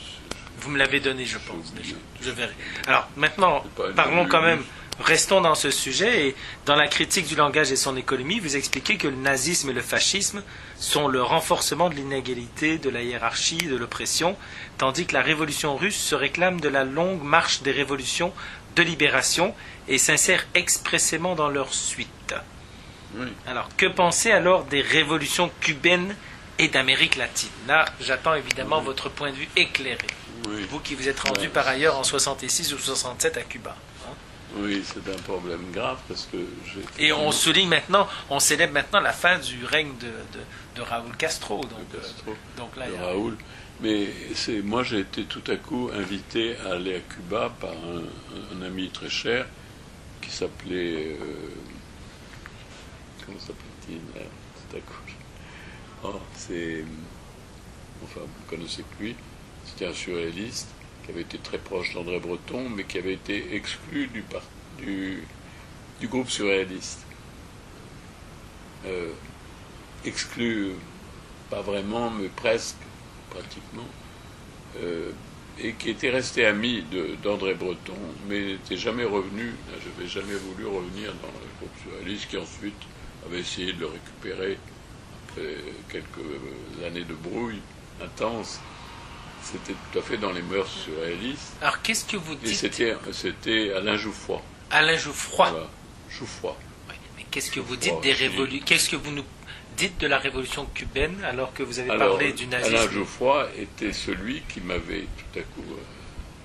Vous me l'avez donné, je pense, oublié. déjà. Je verrai. Alors, maintenant, C'est pas une parlons revue, quand même, oui. restons dans ce sujet. Et dans la critique du langage et son économie, vous expliquez que le nazisme et le fascisme sont le renforcement de l'inégalité, de la hiérarchie, de l'oppression, tandis que la révolution russe se réclame de la longue marche des révolutions de libération et s'insère expressément dans leur suite. Oui. Alors, que penser alors des révolutions cubaines et d'Amérique latine? Là, j'attends évidemment votre point de vue éclairé. Oui. Vous qui vous êtes rendu Ouais. par ailleurs en 66 ou 67 à Cuba. Hein. Oui, c'est un problème grave parce que j'ai. Et on souligne maintenant, on célèbre maintenant la fin du règne de Raúl Castro. Donc, Castro, donc là, de il y a- Raoul. Mais moi, j'ai été tout à coup invité à aller à Cuba par un ami très cher qui s'appelait. Comment s'appelait-il là, tout à coup? Oh, c'est. Enfin, vous ne connaissez que lui. C'était un surréaliste qui avait été très proche d'André Breton, mais qui avait été exclu du groupe surréaliste. Exclu, pas vraiment, mais presque, pratiquement. Et qui était resté ami d'André Breton, mais n'était jamais revenu. Je n'avais jamais voulu revenir dans le groupe surréaliste, qui ensuite avait essayé de le récupérer après quelques années de brouille intense. C'était tout à fait dans les mœurs surréalistes. Alors, qu'est-ce que vous Et dites, c'était Alain Jouffroy. Alain Jouffroy? Voilà. Jouffroy. Oui, mais qu'est-ce que vous Jouffroy, dites des aussi. révolutions? Qu'est-ce que vous nous dites de la révolution cubaine alors que vous avez Alors, parlé du nazisme? Alain Jouffroy était celui qui m'avait tout à coup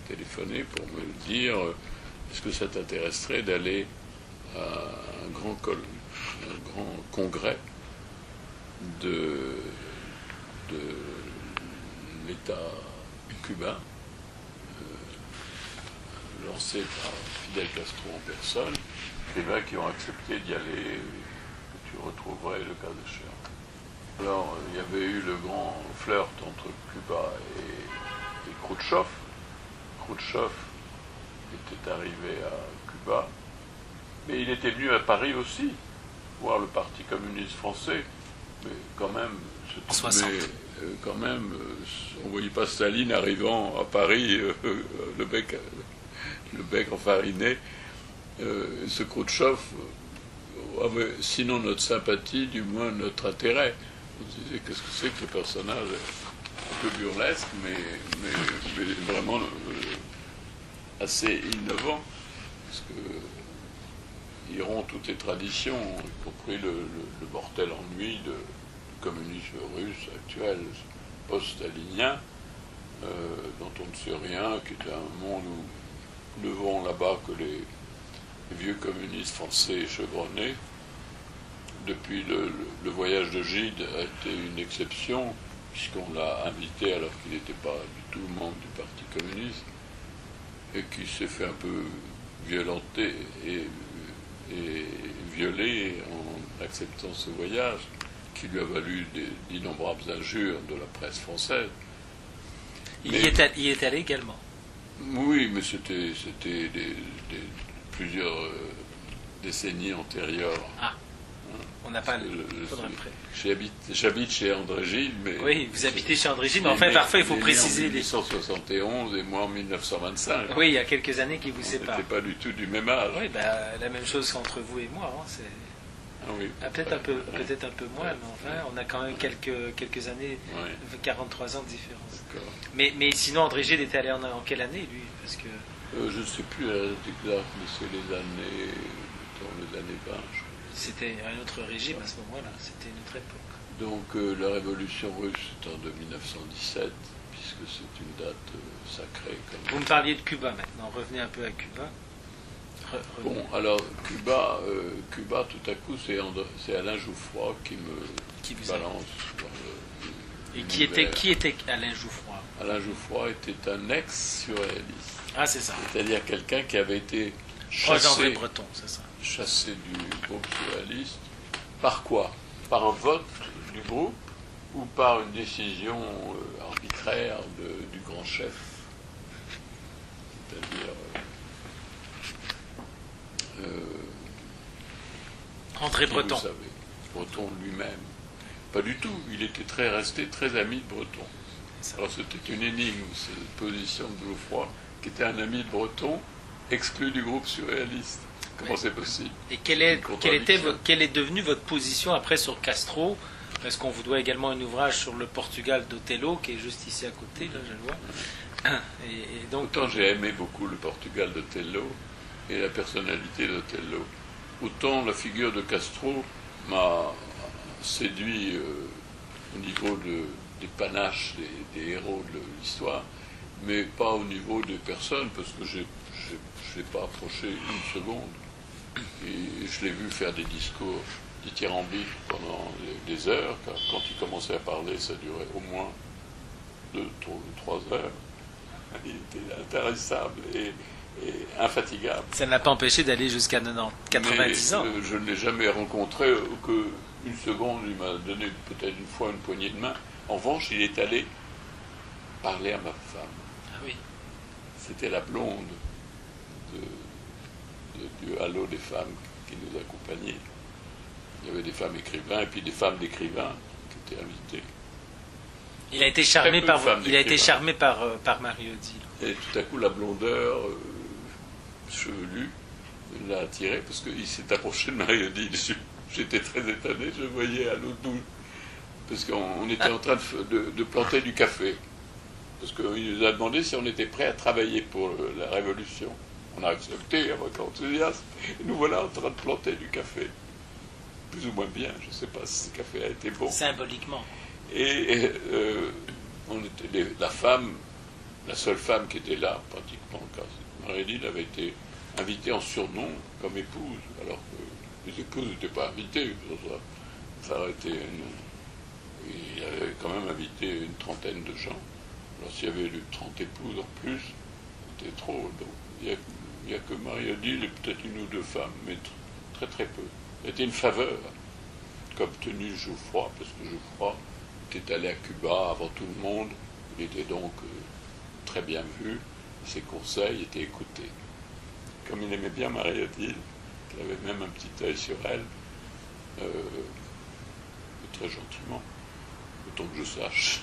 téléphoné pour me dire est-ce que ça t'intéresserait d'aller à un grand congrès de l'État cubain, lancé par Fidel Castro en personne, et là qui ont accepté d'y aller, que tu retrouverais le cas échéant. Alors, il y avait eu le grand flirt entre Cuba et Khrouchtchev. Khrouchtchev était arrivé à Cuba, mais il était venu à Paris aussi, voir le Parti communiste français, mais quand même, En 60. On ne voyait pas Staline arrivant à Paris, le bec enfariné. Ce Khrouchtchev avait sinon notre sympathie, du moins notre intérêt. On se disait qu'est-ce que c'est que le personnage un peu burlesque, mais vraiment assez innovant, parce que il rompt toutes les traditions, y compris le mortel ennui du communisme russe actuel, post-stalinien, dont on ne sait rien, qui est un monde où ne vont là-bas que les vieux communistes français chevronnés. Depuis le voyage de Gide a été une exception, puisqu'on l'a invité alors qu'il n'était pas du tout membre du Parti communiste, et qui s'est fait un peu violenter et violé en acceptant ce voyage, qui lui a valu d'innombrables injures de la presse française. Il y est allé également. Oui, mais c'était plusieurs décennies antérieures. Ah, on n'a pas... Je- faudrait me prêter. J'habite chez André Gide, mais... Oui, vous habitez chez André Gide, mais enfin, parfois, il faut préciser... en 1871 et moi en 1925. Oui, il y a quelques années qui vous On séparent. n'était pas du tout du même âge. Oui, la même chose qu'entre vous et moi. Hein, c'est... Ah oui. peut-être un peu moins, mais enfin, on a quand même quelques années, Ouais. 43 ans de différence. D'accord. Mais sinon, André Gide était allé en quelle année, lui? Parce que... Je ne sais plus la date exacte, mais c'est les années... dans les années 20, je crois. C'était un autre régime à ce moment-là, c'était une autre époque. Donc la révolution russe est en 1917, puisque c'est une date sacrée. Vous me parliez de Cuba maintenant, revenez un peu à Cuba. Bon, alors Cuba, tout à coup, c'est Alain Jouffroy qui me vous balance. Et qui était Alain Jouffroy? Alain Jouffroy était un ex-surréaliste, Ah, c'est ça. c'est-à-dire quelqu'un qui avait été Proche d'André chassé, Breton, c'est ça. chassé du groupe surréaliste. Par quoi? Par un vote du groupe ou par une décision arbitraire du grand chef? C'est-à-dire André qui Breton. vous savez. Breton lui-même. Pas du tout. Il était resté très ami de Breton. Alors c'était une énigme, cette position de Geoffroy, qui était un ami de Breton, exclu du groupe surréaliste. Comment c'est possible? Et quelle est devenue votre position après sur Castro? Parce qu'on vous doit également un ouvrage sur le Portugal d'Othello, qui est juste ici à côté, là, je le vois. Et donc, autant j'ai aimé beaucoup le Portugal d'Othello et la personnalité d'Othello, autant la figure de Castro m'a séduit au niveau des panaches des héros de l'histoire, mais pas au niveau des personnes, parce que je ne l'ai pas approché une seconde. Et je l'ai vu faire des discours dithyrambiques pendant des heures. Quand il commençait à parler, ça durait au moins 2 ou 3 heures. Il était intarissable et infatigable. Ça ne l'a pas empêché d'aller jusqu'à 90 ans. Je ne l'ai jamais rencontré qu'une seconde. Il m'a donné peut-être une fois une poignée de main. En revanche, il est allé parler à ma femme. Ah oui. C'était la blonde du halo des femmes qui nous accompagnaient. Il y avait des femmes écrivains et puis des femmes d'écrivains qui étaient invitées. Il a été charmé par Marie-Odile. Et tout à coup, la blondeur chevelue l'a attiré parce qu'il s'est approché de Marie-Odile. J'étais très étonné, je voyais à l'autre bout. Parce qu'on était en train de planter du café. Parce qu'il nous a demandé si on était prêt à travailler pour la Révolution. On a accepté avec enthousiasme. Et nous voilà en train de planter du café. Plus ou moins bien, je ne sais pas si ce café a été bon. Symboliquement. Et on était la seule femme qui était là, pratiquement, car Marie-Odile avait été invitée en surnom comme épouse, alors que les épouses n'étaient pas invitées. Ça aurait été il avait quand même invité une trentaine de gens. Alors s'il y avait eu 30 épouses en plus, c'était trop. Donc il n'y a que Marie-Odile et peut-être une ou deux femmes, mais très très peu. C'était une faveur qu'a obtenu Geoffroy, parce que Geoffroy était allé à Cuba avant tout le monde. Il était donc très bien vu. Ses conseils étaient écoutés. Comme il aimait bien Marie-Odile, il avait même un petit œil sur elle, très gentiment, autant que je sache.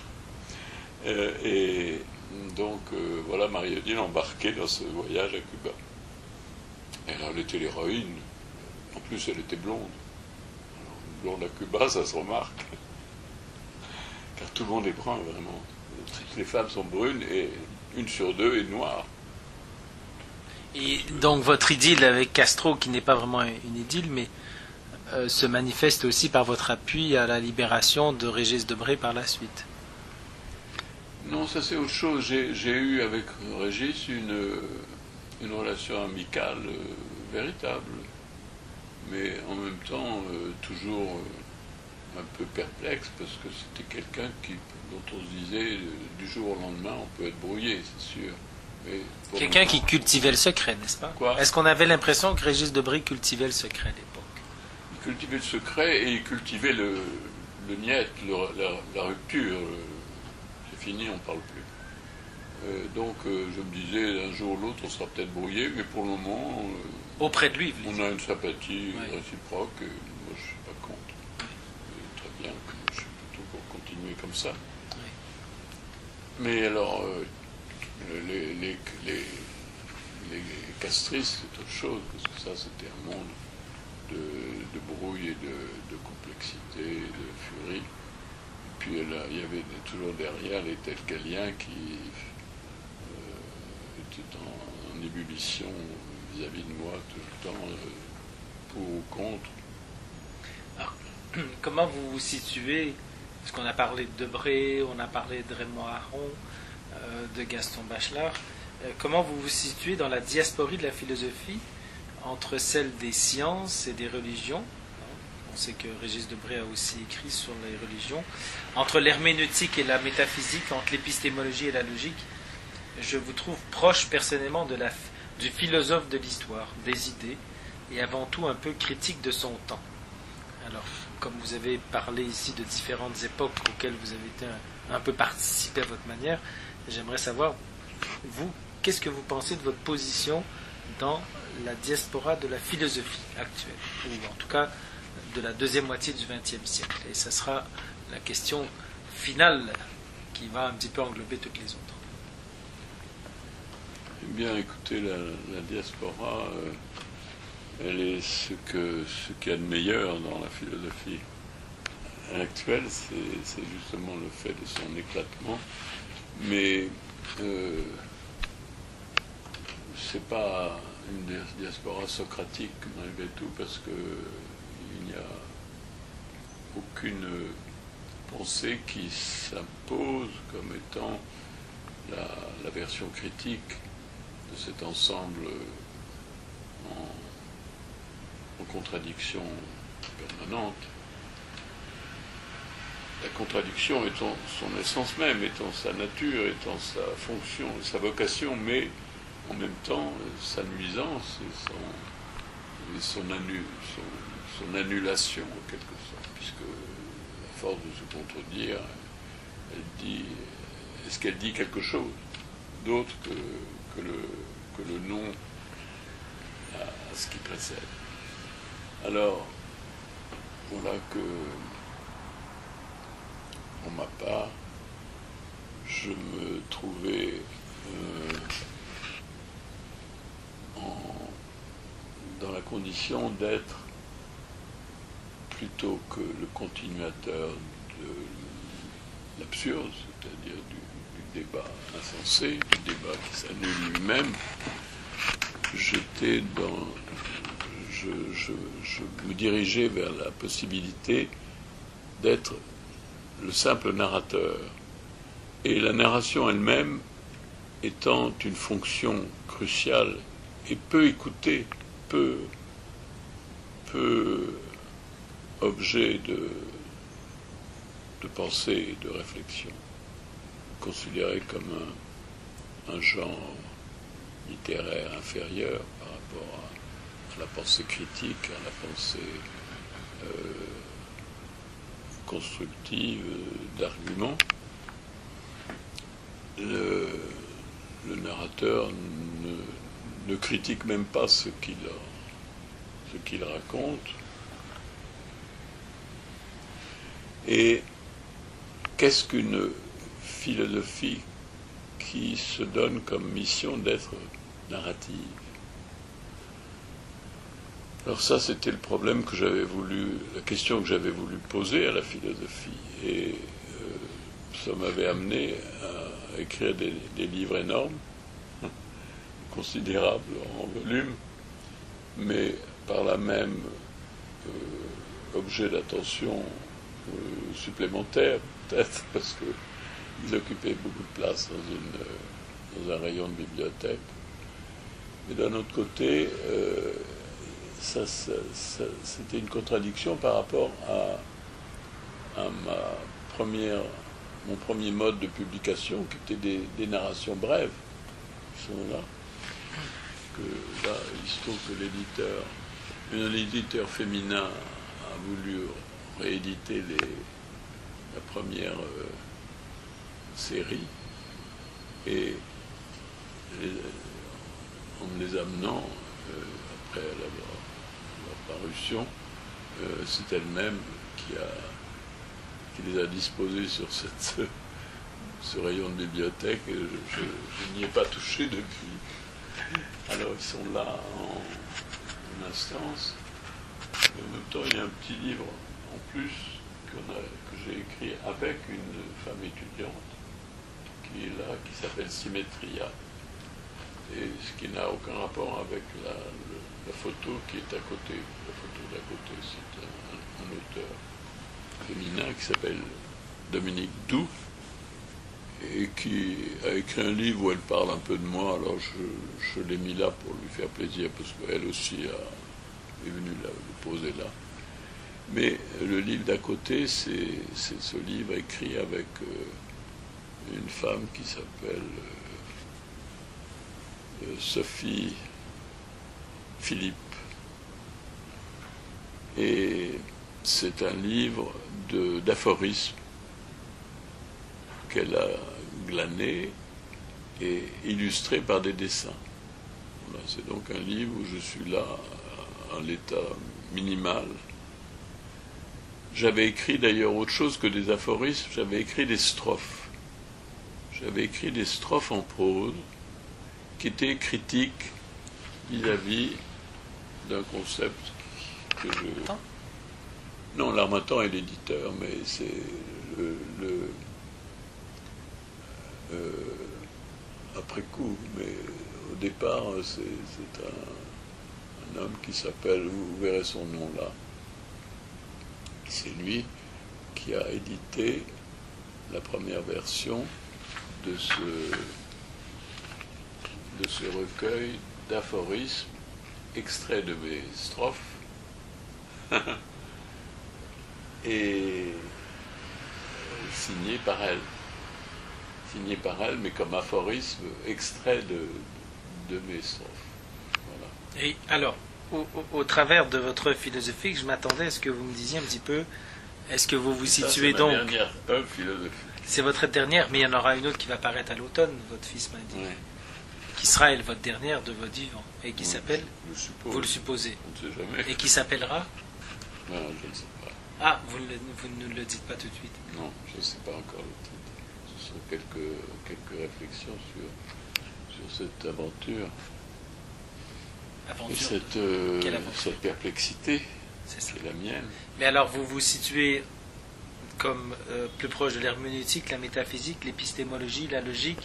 Et donc, voilà Marie-Odile embarquée dans ce voyage à Cuba. Et là, elle était l'héroïne. En plus, elle était blonde. Alors, une blonde à Cuba, ça se remarque. Car tout le monde est brun, vraiment. Toutes les femmes sont brunes et 1 sur 2 est noire. Et donc, votre idylle avec Castro, qui n'est pas vraiment une idylle, mais se manifeste aussi par votre appui à la libération de Régis Debray par la suite. Non, ça c'est autre chose. J'ai eu avec Régis une relation amicale véritable, mais en même temps toujours un peu perplexe, parce que c'était quelqu'un dont on se disait du jour au lendemain on peut être brouillé, c'est sûr. Quelqu'un qui cultivait le secret, n'est-ce pas? Est-ce qu'on avait l'impression que Régis Debray cultivait le secret à l'époque? Il cultivait le secret et il cultivait le niet, la rupture. C'est fini, on ne parle plus. Donc je me disais, un jour ou l'autre, on sera peut-être brouillé, mais pour le moment, auprès de lui, on a une sympathie réciproque, et moi je ne suis pas contre. Très bien, je suis plutôt pour continuer comme ça. Oui. Mais alors, les castristes, c'est autre chose, parce que ça, c'était un monde de brouille et de complexité, de furie. Et puis il y avait toujours derrière les Telcaliens qui étaient en ébullition vis-à-vis de moi tout le temps, pour ou contre. Alors, comment vous vous situez? Parce qu'on a parlé de Debray, on a parlé de Raymond Aron, de Gaston Bachelard. Comment vous vous situez dans la diasporie de la philosophie entre celle des sciences et des religions? On sait que Régis Debray a aussi écrit sur les religions. Entre l'herméneutique et la métaphysique, entre l'épistémologie et la logique, je vous trouve proche personnellement du philosophe de l'histoire, des idées, et avant tout un peu critique de son temps. Alors, comme vous avez parlé ici de différentes époques auxquelles vous avez été un peu participé à votre manière, j'aimerais savoir, vous, qu'est-ce que vous pensez de votre position dans la diaspora de la philosophie actuelle, ou en tout cas de la deuxième moitié du XXe siècle. Et ce sera la question finale qui va un petit peu englober toutes les autres. Eh bien, écoutez, la diaspora, elle est ce qu'il y a de meilleur dans la philosophie actuelle, c'est justement le fait de son éclatement. Mais c'est pas une diaspora socratique malgré tout, parce qu'il n'y a aucune pensée qui s'impose comme étant la version critique de cet ensemble en contradiction permanente. La contradiction étant son essence même, étant sa nature, étant sa fonction, sa vocation, mais en même temps sa nuisance et son annulation en quelque sorte, puisque à force de se contredire, elle dit, est-ce qu'elle dit quelque chose d'autre que le non à ce qui précède. Alors, voilà que, pour ma part, je me trouvais dans la condition d'être, plutôt que le continuateur de l'absurde, c'est-à-dire du débat insensé, du débat qui s'annule lui-même, je me dirigeais vers la possibilité d'être le simple narrateur. Et la narration elle-même étant une fonction cruciale et peu écoutée, peu objet de pensée et de réflexion, considéré comme un genre littéraire inférieur par rapport à la pensée critique, à la pensée constructive d'arguments. Le narrateur ne critique même pas ce qu'il raconte. Et qu'est-ce qu'une philosophie qui se donne comme mission d'être narrative? Alors ça, c'était le problème que j'avais voulu, la question que j'avais voulu poser à la philosophie. Et ça m'avait amené à écrire des livres énormes, considérables en volume, mais par là même objet d'attention supplémentaire, peut-être, parce qu'ils occupaient beaucoup de place dans un rayon de bibliothèque. Mais d'un autre côté, c'était une contradiction par rapport à mon premier mode de publication, qui était des narrations brèves, qui sont là. Que là, il se trouve que un éditeur féminin a voulu rééditer la première série, et en me les amenant après leur parution, c'est elle-même qui les a disposés sur ce rayon de bibliothèque, et je n'y ai pas touché depuis. Alors ils sont là en instance. En même temps, il y a un petit livre en plus que j'ai écrit avec une femme étudiante qui est là, qui s'appelle Symétria, et ce qui n'a aucun rapport avec la photo qui est à côté. La photo d'à côté, c'est un auteur féminin qui s'appelle Dominique Doux, et qui a écrit un livre où elle parle un peu de moi. Alors je l'ai mis là pour lui faire plaisir, parce qu'elle aussi est venue le poser là. Mais le livre d'à côté, c'est ce livre écrit avec une femme qui s'appelle Sophie Philippe. Et c'est un livre d'aphorismes qu'elle a glané et illustré par des dessins. Voilà, c'est donc un livre où je suis là à l'état minimal J'avais écrit d'ailleurs autre chose que des aphorismes, j'avais écrit des strophes. J'avais écrit des strophes en prose qui étaient critiques vis-à-vis d'un concept que je... Attends. Non, l'Harmattan est l'éditeur, mais c'est après coup, mais au départ, c'est un homme qui s'appelle, vous verrez son nom là, c'est lui qui a édité la première version de ce recueil d'aphorismes, extraits de mes strophes, et signé par elle. Signé par elle, mais comme aphorisme, extrait de mes strophes. Voilà. Et alors, au travers de votre philosophie, je m'attendais à ce que vous me disiez un petit peu, est-ce que vous vous situez donc... C'est ma dernière œuvre philosophique. C'est votre dernière, mais il y en aura une autre qui va paraître à l'automne, votre fils m'a dit. Ouais. Qui sera, elle, votre dernière de votre vivant. Et qui s'appelle... Vous le supposez. On ne sait jamais. Et qui s'appellera... Non, je ne sais pas. Ah, vous ne le dites pas tout de suite. Non, je ne sais pas encore le titre. Ce sont quelques réflexions sur cette aventure. Et cette perplexité, c'est la mienne. Mais alors, vous vous situez comme plus proche de l'herméneutique, la métaphysique, l'épistémologie, la logique,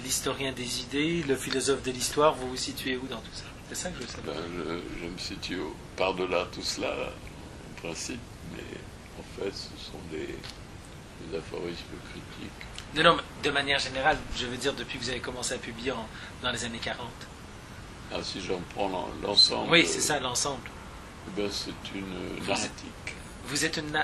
l'historien des idées, le philosophe de l'histoire, vous vous situez où dans tout ça? C'est ça que je veux savoir. Je me situe par-delà tout cela, en principe, mais en fait, ce sont des aphorismes critiques. Non, mais de manière générale, je veux dire, depuis que vous avez commencé à publier dans les années 40. Ah, si j'en prends l'ensemble... Oui, c'est ça, l'ensemble. Eh ben, c'est une narratique. Vous êtes une...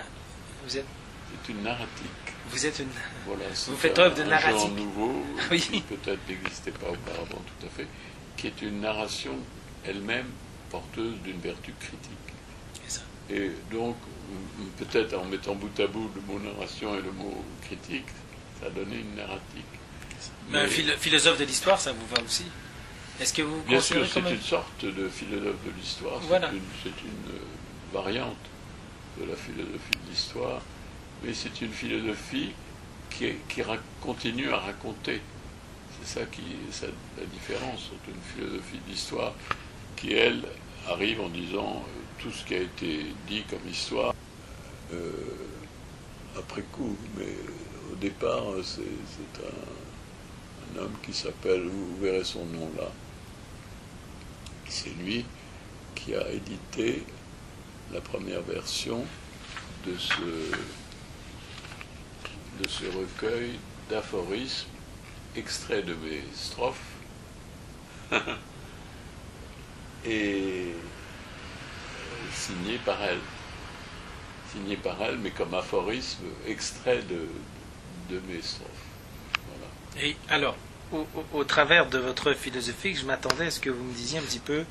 C'est une narratique. Vous êtes une... Voilà, vous faites œuvre de un narratique. genre nouveau, Oui. qui peut-être n'existait pas auparavant tout à fait, qui est une narration elle-même porteuse d'une vertu critique. C'est ça. Et donc, peut-être en mettant bout à bout le mot narration et le mot critique, ça a donné une narratique. Mais un philosophe de l'histoire, ça vous va aussi? Est-ce que vous bien sûr, considérez c'est une sorte de philosophe de l'histoire, voilà. c'est une variante de la philosophie de l'histoire, mais c'est une philosophie qui continue à raconter. C'est ça la différence entre une philosophie de l'histoire qui, elle, arrive en disant tout ce qui a été dit comme histoire après coup, mais au départ, c'est un homme qui s'appelle, vous verrez son nom là, c'est lui qui a édité la première version de ce recueil d'aphorismes, extraits de mes strophes, et signé par elle. Signé par elle, mais comme aphorisme, extrait de mes strophes. Voilà. Et alors, au travers de votre philosophie, je m'attendais à ce que vous me disiez un petit peu,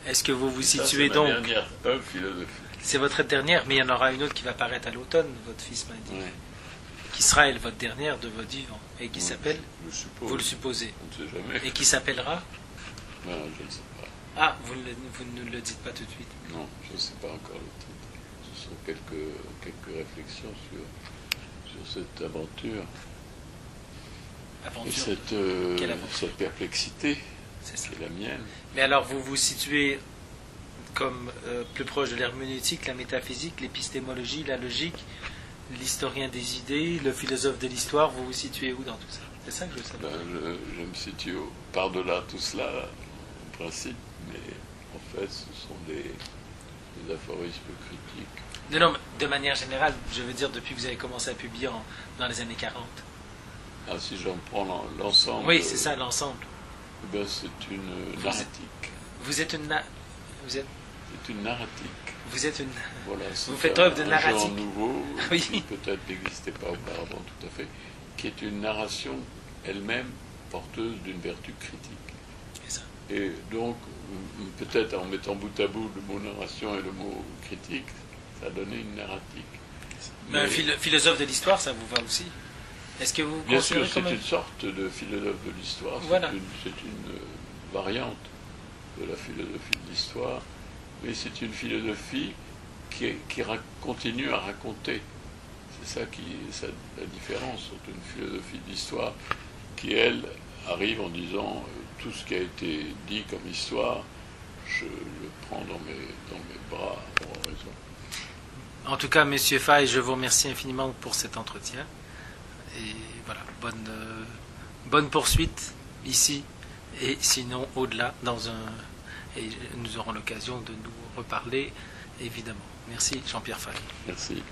est-ce que vous vous situez donc... C'est ma dernière œuvre philosophique. C'est votre dernière, mais il y en aura une autre qui va paraître à l'automne, votre fils m'a dit. Ouais. Qui sera, elle, votre dernière de votre vivant. Et qui s'appelle... Vous le supposez. On ne sait jamais. Et qui s'appellera... Non, je ne sais pas. Ah, vous ne le dites pas tout de suite. Non, je ne sais pas encore le titre. Ce sont quelques réflexions sur cette aventure. Et cette perplexité, c'est la mienne. Mais alors, vous vous situez comme plus proche de l'herméneutique, la métaphysique, l'épistémologie, la logique, l'historien des idées, le philosophe de l'histoire, vous vous situez où dans tout ça? C'est ça que je veux savoir. Je me situe par-delà tout cela, en principe, mais en fait, ce sont des aphorismes critiques. Non, mais de manière générale, je veux dire, depuis que vous avez commencé à publier dans les années 40. Ah, si j'en prends l'ensemble... Oui, c'est ça, l'ensemble. Eh ben, c'est une narratique. Vous êtes une... C'est une narratique. Vous êtes une... Voilà, vous faites œuvre de narratique. Un genre nouveau, oui. qui peut-être n'existait pas auparavant tout à fait, qui est une narration elle-même porteuse d'une vertu critique. C'est ça. Et donc, peut-être en mettant bout à bout le mot narration et le mot critique, ça a donné une narratique. Mais un philosophe de l'histoire, ça vous va aussi? Est-ce que vous bien sûr, c'est comme une sorte de philosophe de l'histoire, voilà. c'est une variante de la philosophie de l'histoire, mais c'est une philosophie continue à raconter. C'est ça la différence entre une philosophie d'histoire qui, elle, arrive en disant tout ce qui a été dit comme histoire, je le prends dans mes bras pour raison. En tout cas, Monsieur Faye, je vous remercie infiniment pour cet entretien. Et voilà, bonne poursuite ici et sinon au-delà et nous aurons l'occasion de nous reparler évidemment. Merci Jean-Pierre Faye. Merci.